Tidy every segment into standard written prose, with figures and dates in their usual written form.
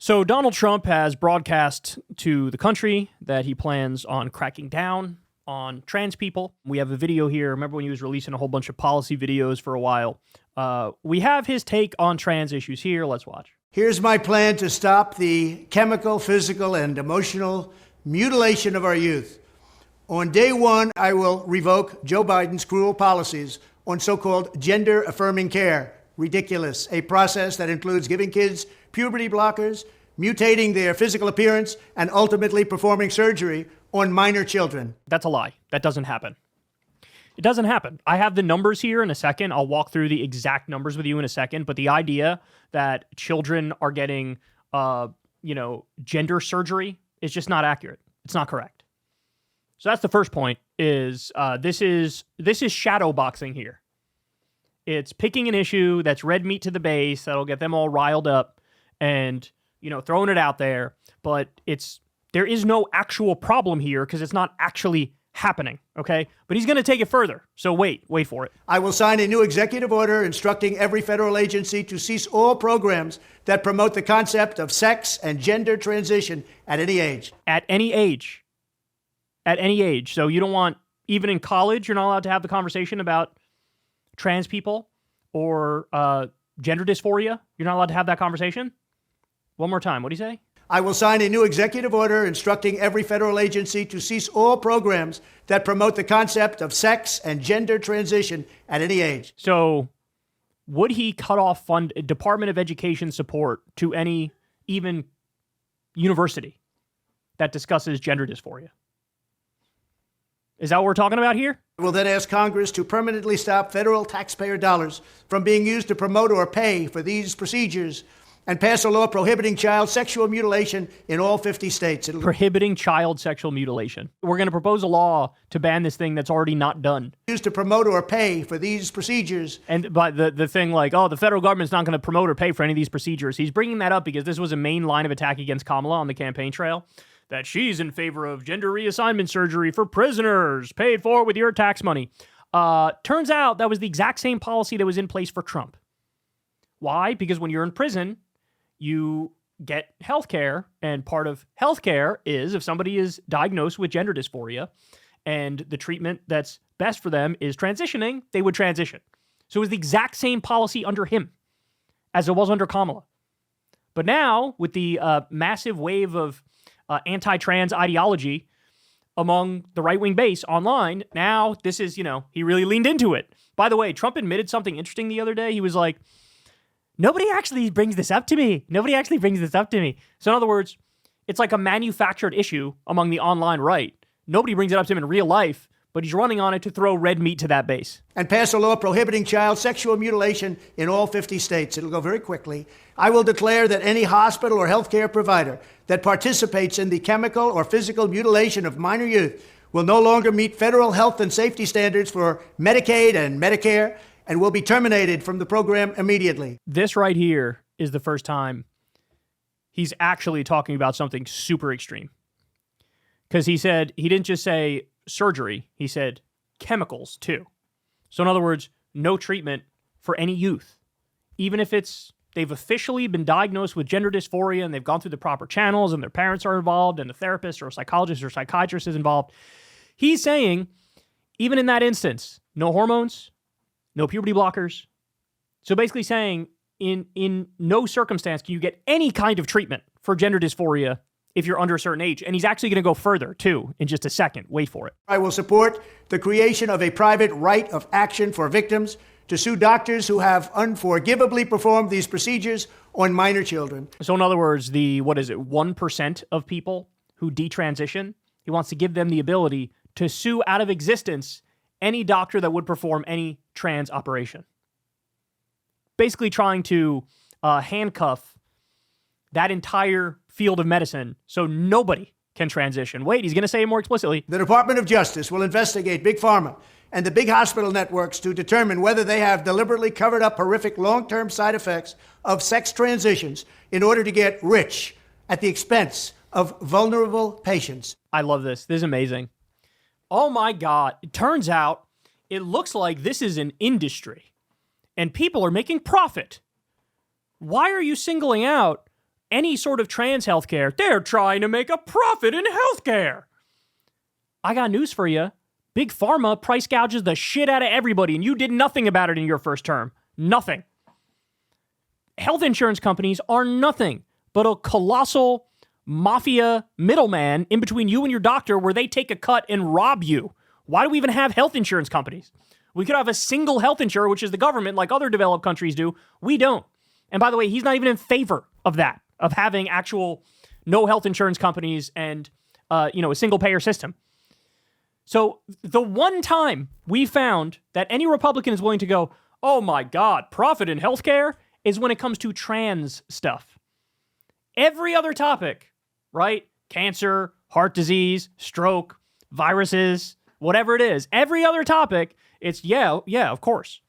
So Donald Trump has broadcast to the country that he plans on cracking down on trans people. We have a video here. Remember when he was releasing a whole bunch of policy videos for a while? We have his take on trans issues here. Let's watch. Here's my plan to stop the chemical, physical, and emotional mutilation of our youth. On day one, I will revoke Joe Biden's cruel policies on so-called gender-affirming care. Ridiculous. A process that includes giving kids puberty blockers, mutating their physical appearance, and ultimately performing surgery on minor children. That's a lie. That doesn't happen. It doesn't happen. I have the numbers here in a second. I'll walk through the exact numbers with you in a second. But the idea that children are getting, gender surgery is just not accurate. It's not correct. So that's the first point. Is this is shadow boxing here. It's picking an issue that's red meat to the base that'll get them all riled up, and throwing it out there. But there is no actual problem here because it's not actually happening, okay? But he's going to take it further. So wait for it. I will sign a new executive order instructing every federal agency to cease all programs that promote the concept of sex and gender transition at any age. At any age. At any age. So you don't want, even in college, you're not allowed to have the conversation about trans people or gender dysphoria. You're not allowed to have that conversation? One more time. What do you say? I will sign a new executive order instructing every federal agency to cease all programs that promote the concept of sex and gender transition at any age. So would he cut off Department of Education support to any, even university that discusses gender dysphoria? Is that what we're talking about here? I will then ask Congress to permanently stop federal taxpayer dollars from being used to promote or pay for these procedures and pass a law prohibiting child sexual mutilation in all 50 states. Prohibiting child sexual mutilation. We're going to propose a law to ban this thing that's already not done. Used to promote or pay for these procedures. And but the thing like, the federal government's not going to promote or pay for any of these procedures. He's bringing that up because this was a main line of attack against Kamala on the campaign trail, that she's in favor of gender reassignment surgery for prisoners paid for with your tax money. Turns out that was the exact same policy that was in place for Trump. Why? Because when you're in prison, you get health care, and part of health care is if somebody is diagnosed with gender dysphoria and the treatment that's best for them is transitioning, they would transition. So it was the exact same policy under him as it was under Kamala. But now, with the massive wave of anti-trans ideology among the right-wing base online, now this is, he really leaned into it. By the way, Trump admitted something interesting the other day. He was like, nobody actually brings this up to me. So in other words, it's like a manufactured issue among the online right. Nobody brings it up to him in real life, but he's running on it to throw red meat to that base. And pass a law prohibiting child sexual mutilation in all 50 states. It'll go very quickly. I will declare that any hospital or healthcare provider that participates in the chemical or physical mutilation of minor youth will no longer meet federal health and safety standards for Medicaid and Medicare, and will be terminated from the program immediately. This right here is the first time he's actually talking about something super extreme. Because he didn't just say surgery, he said chemicals too. So in other words, no treatment for any youth. Even if they've officially been diagnosed with gender dysphoria and they've gone through the proper channels and their parents are involved and the therapist or psychologist or psychiatrist is involved. He's saying, even in that instance, no hormones, no puberty blockers. So basically saying in no circumstance can you get any kind of treatment for gender dysphoria if you're under a certain age. And he's actually going to go further, too, in just a second. Wait for it. I will support the creation of a private right of action for victims to sue doctors who have unforgivably performed these procedures on minor children. So in other words, 1% of people who detransition, he wants to give them the ability to sue out of existence any doctor that would perform any trans operation. Basically trying to handcuff that entire field of medicine so nobody can transition. Wait, he's going to say it more explicitly. The Department of Justice will investigate Big Pharma and the big hospital networks to determine whether they have deliberately covered up horrific long-term side effects of sex transitions in order to get rich at the expense of vulnerable patients. I love this. This is amazing. Oh my God. It turns out it looks like this is an industry and people are making profit. Why are you singling out any sort of trans healthcare, they're trying to make a profit in healthcare. I got news for you. Big Pharma price gouges the shit out of everybody, and you did nothing about it in your first term. Nothing. Health insurance companies are nothing but a colossal mafia middleman in between you and your doctor where they take a cut and rob you. Why do we even have health insurance companies? We could have a single health insurer, which is the government, like other developed countries do. We don't. And by the way, he's not even in favor of that, of having actual no health insurance companies and, a single payer system. So the one time we found that any Republican is willing to go, oh my God, profit in healthcare, is when it comes to trans stuff. Every other topic, right? Cancer, heart disease, stroke, viruses, whatever it is. Every other topic, it's yeah, of course.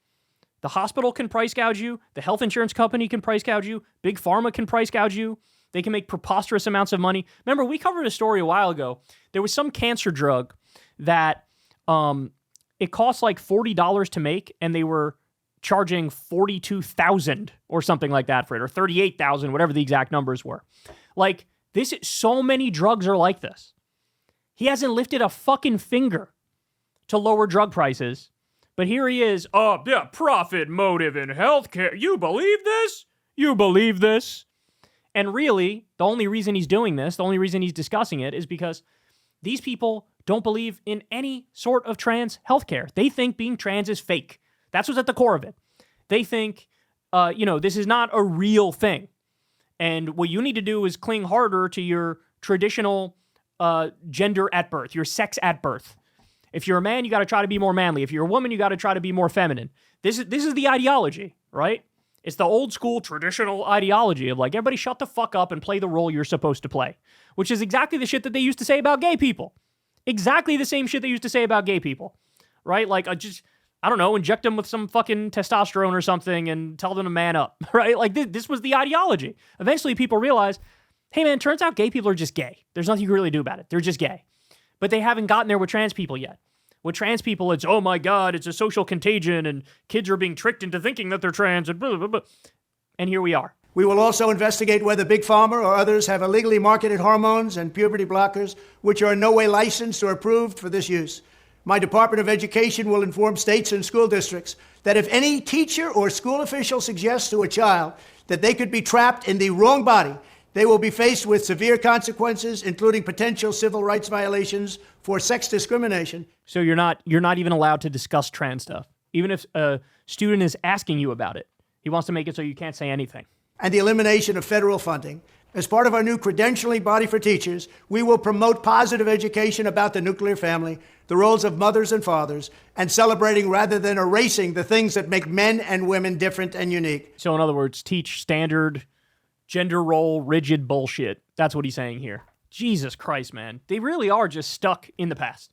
The hospital can price gouge you. The health insurance company can price gouge you. Big Pharma can price gouge you. They can make preposterous amounts of money. Remember, we covered a story a while ago. There was some cancer drug that it cost like $40 to make, and they were charging $42,000 or something like that for it, or $38,000, whatever the exact numbers were. Like, so many drugs are like this. He hasn't lifted a fucking finger to lower drug prices, but here he is, profit motive in healthcare. You believe this? You believe this? And really, the only reason he's doing this, the only reason he's discussing it is because these people don't believe in any sort of trans healthcare. They think being trans is fake. That's what's at the core of it. They think, this is not a real thing. And what you need to do is cling harder to your traditional gender at birth, your sex at birth. If you're a man, you got to try to be more manly. If you're a woman, you got to try to be more feminine. This is the ideology, right? It's the old school traditional ideology of like, everybody shut the fuck up and play the role you're supposed to play, which is exactly the shit that they used to say about gay people. Exactly the same shit they used to say about gay people, right? Like, I don't know, inject them with some fucking testosterone or something and tell them to man up, right? Like, this was the ideology. Eventually, people realized, hey, man, turns out gay people are just gay. There's nothing you can really do about it. They're just gay. But they haven't gotten there with trans people yet. With trans people, it's, oh my God, it's a social contagion, and kids are being tricked into thinking that they're trans, and blah, blah, blah. And here we are. We will also investigate whether Big Pharma or others have illegally marketed hormones and puberty blockers, which are in no way licensed or approved for this use. My Department of Education will inform states and school districts that if any teacher or school official suggests to a child that they could be trapped in the wrong body, they will be faced with severe consequences, including potential civil rights violations for sex discrimination. So you're not even allowed to discuss trans stuff, even if a student is asking you about it. He wants to make it so you can't say anything. And the elimination of federal funding. As part of our new credentialing body for teachers, we will promote positive education about the nuclear family, the roles of mothers and fathers, and celebrating rather than erasing the things that make men and women different and unique. So in other words, teach standard gender role, rigid bullshit. That's what he's saying here. Jesus Christ, man. They really are just stuck in the past.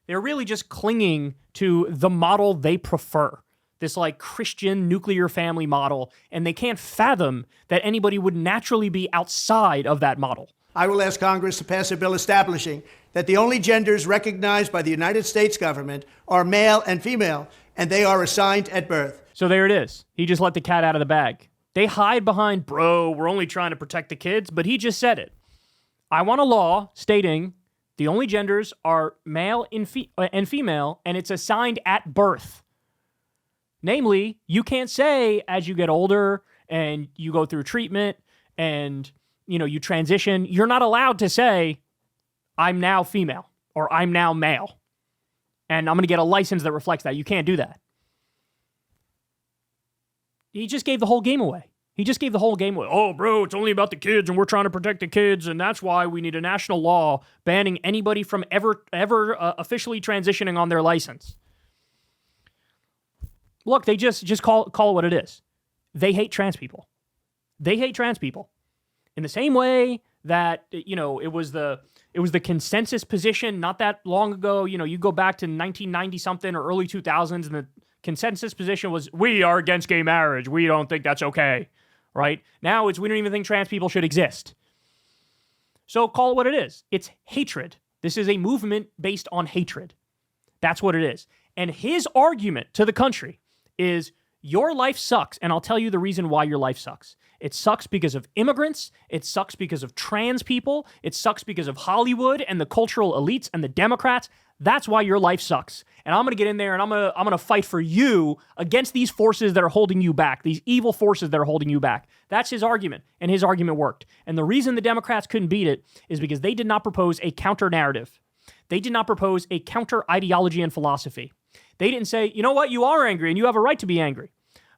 They're really just clinging to the model they prefer. This like Christian nuclear family model, and they can't fathom that anybody would naturally be outside of that model. I will ask Congress to pass a bill establishing that the only genders recognized by the United States government are male and female, and they are assigned at birth. So there it is. He just let the cat out of the bag. They hide behind, bro, we're only trying to protect the kids, but he just said it. I want a law stating the only genders are male and female, and it's assigned at birth. Namely, you can't say as you get older and you go through treatment and, you transition, you're not allowed to say, I'm now female or I'm now male and I'm going to get a license that reflects that. You can't do that. He just gave the whole game away. Oh, bro, it's only about the kids and we're trying to protect the kids, and that's why we need a national law banning anybody from ever officially transitioning on their license. Look, they just call it what it is. They hate trans people. They hate trans people. In the same way that, it was the consensus position not that long ago. You go back to 1990 something or early 2000s, and the consensus position was, we are against gay marriage. We don't think that's okay. Right? Now it's, we don't even think trans people should exist. So call it what it is. It's hatred. This is a movement based on hatred. That's what it is. And his argument to the country is, your life sucks, and I'll tell you the reason why your life sucks. It sucks because of immigrants. It sucks because of trans people. It sucks because of Hollywood and the cultural elites and the Democrats. That's why your life sucks. And I'm going to get in there and I'm going to fight for you against these forces that are holding you back, these evil forces that are holding you back. That's his argument, and his argument worked. And the reason the Democrats couldn't beat it is because they did not propose a counter narrative. They did not propose a counter ideology and philosophy. They didn't say, you know what, you are angry and you have a right to be angry.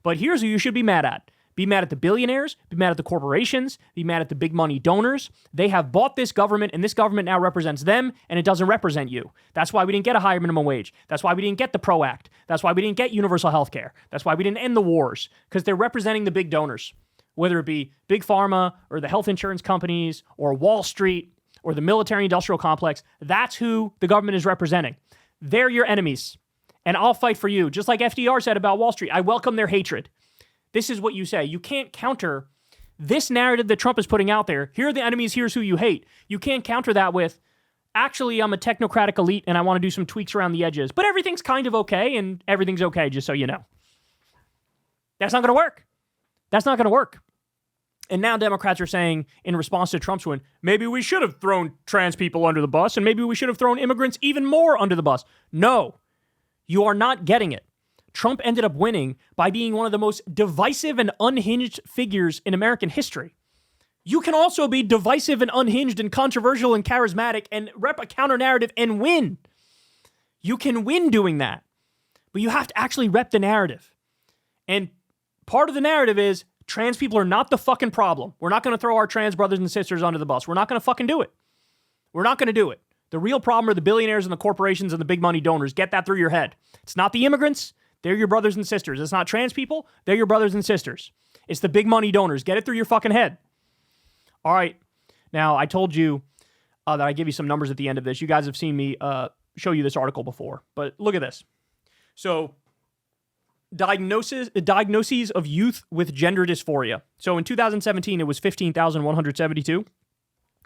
But here's who you should be mad at. Be mad at the billionaires, be mad at the corporations, be mad at the big money donors. They have bought this government, and this government now represents them, and it doesn't represent you. That's why we didn't get a higher minimum wage. That's why we didn't get the PRO Act. That's why we didn't get universal health care. That's why we didn't end the wars, because they're representing the big donors, whether it be big pharma or the health insurance companies or Wall Street or the military-industrial complex. That's who the government is representing. They're your enemies, and I'll fight for you. Just like FDR said about Wall Street, I welcome their hatred. This is what you say. You can't counter this narrative that Trump is putting out there. Here are the enemies, here's who you hate. You can't counter that with, actually, I'm a technocratic elite and I want to do some tweaks around the edges, but everything's kind of okay and everything's okay, just so you know. That's not going to work. That's not going to work. And now Democrats are saying, in response to Trump's win, maybe we should have thrown trans people under the bus and maybe we should have thrown immigrants even more under the bus. No, you are not getting it. Trump ended up winning by being one of the most divisive and unhinged figures in American history. You can also be divisive and unhinged and controversial and charismatic and rep a counter narrative and win. You can win doing that, but you have to actually rep the narrative. And part of the narrative is trans people are not the fucking problem. We're not going to throw our trans brothers and sisters under the bus. We're not going to fucking do it. We're not going to do it. The real problem are the billionaires and the corporations and the big money donors. Get that through your head. It's not the immigrants. They're your brothers and sisters. It's not trans people. They're your brothers and sisters. It's the big money donors. Get it through your fucking head. All right. Now, I told you that I give you some numbers at the end of this. You guys have seen me show you this article before, but look at this. So, diagnoses of youth with gender dysphoria. So, in 2017, it was 15,172.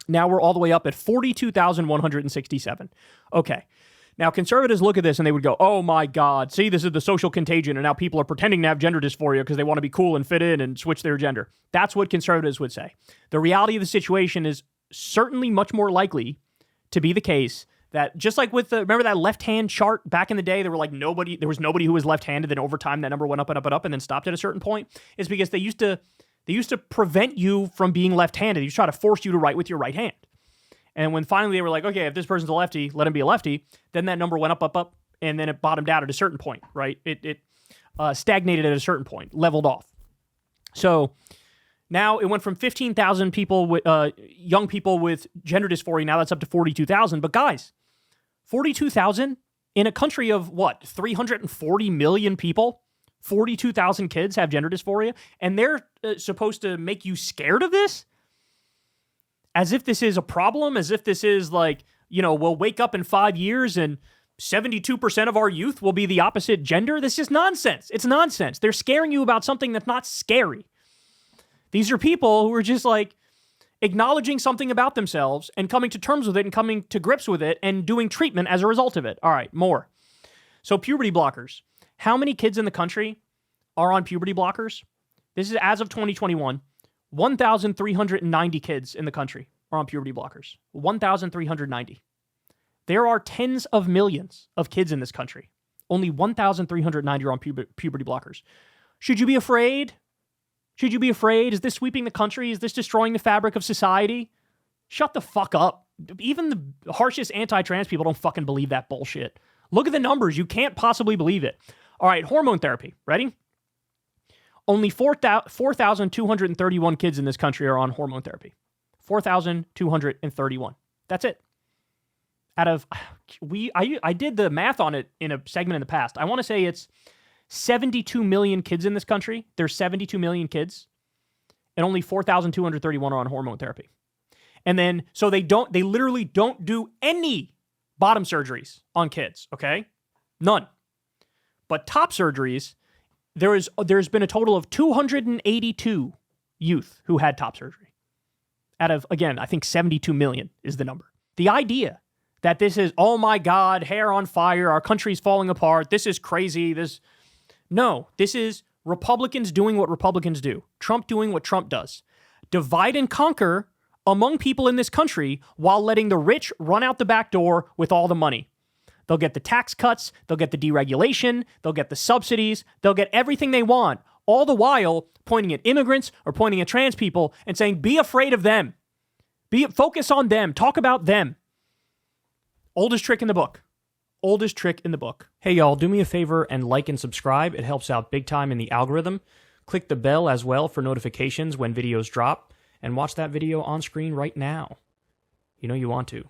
Now we're all the way up at 42,167. Okay. Now, conservatives look at this and they would go, oh my God, see, this is the social contagion, and now people are pretending to have gender dysphoria because they want to be cool and fit in and switch their gender. That's what conservatives would say. The reality of the situation is certainly much more likely to be the case that, just like with remember that left-hand chart back in the day, there was nobody who was left-handed, then over time that number went up and up and up and then stopped at a certain point, is because they used to prevent you from being left-handed. They used to try to force you to write with your right hand. And when finally they were like, okay, if this person's a lefty, let him be a lefty, then that number went up, and then it bottomed out at a certain point, right? It stagnated at a certain point, leveled off. So now it went from 15,000 people, young people with gender dysphoria, now that's up to 42,000. But guys, 42,000 in a country of what, 340 million people? 42,000 kids have gender dysphoria, and they're supposed to make you scared of this? As if this is a problem, as if this is like, we'll wake up in 5 years and 72% of our youth will be the opposite gender. This is nonsense. It's nonsense. They're scaring you about something that's not scary. These are people who are just like acknowledging something about themselves and coming to terms with it and coming to grips with it and doing treatment as a result of it. All right, more. So puberty blockers. How many kids in the country are on puberty blockers? This is as of 2021. 1,390 kids in the country are on puberty blockers. 1,390. There are tens of millions of kids in this country. Only 1,390 are on puberty blockers. Should you be afraid? Should you be afraid? Is this sweeping the country? Is this destroying the fabric of society? Shut the fuck up. Even the harshest anti-trans people don't fucking believe that bullshit. Look at the numbers. You can't possibly believe it. All right, hormone therapy. Ready? Only 4,231 kids in this country are on hormone therapy. 4,231. That's it. Out of, I did the math on it in a segment in the past. I want to say it's 72 million kids in this country. There's 72 million kids, and only 4,231 are on hormone therapy. And then, so they literally don't do any bottom surgeries on kids, okay? None. But top surgeries, there's been a total of 282 youth who had top surgery. Out of, again, I think 72 million is the number. The idea that this is, oh my God, hair on fire, our country's falling apart, this is crazy, no, this is Republicans doing what Republicans do. Trump doing what Trump does. Divide and conquer among people in this country while letting the rich run out the back door with all the money. They'll get the tax cuts, they'll get the deregulation, they'll get the subsidies, they'll get everything they want, all the while pointing at immigrants or pointing at trans people and saying, be afraid of them. Focus on them. Talk about them. Oldest trick in the book. Oldest trick in the book. Hey, y'all, do me a favor and like and subscribe. It helps out big time in the algorithm. Click the bell as well for notifications when videos drop, and watch that video on screen right now. You know you want to.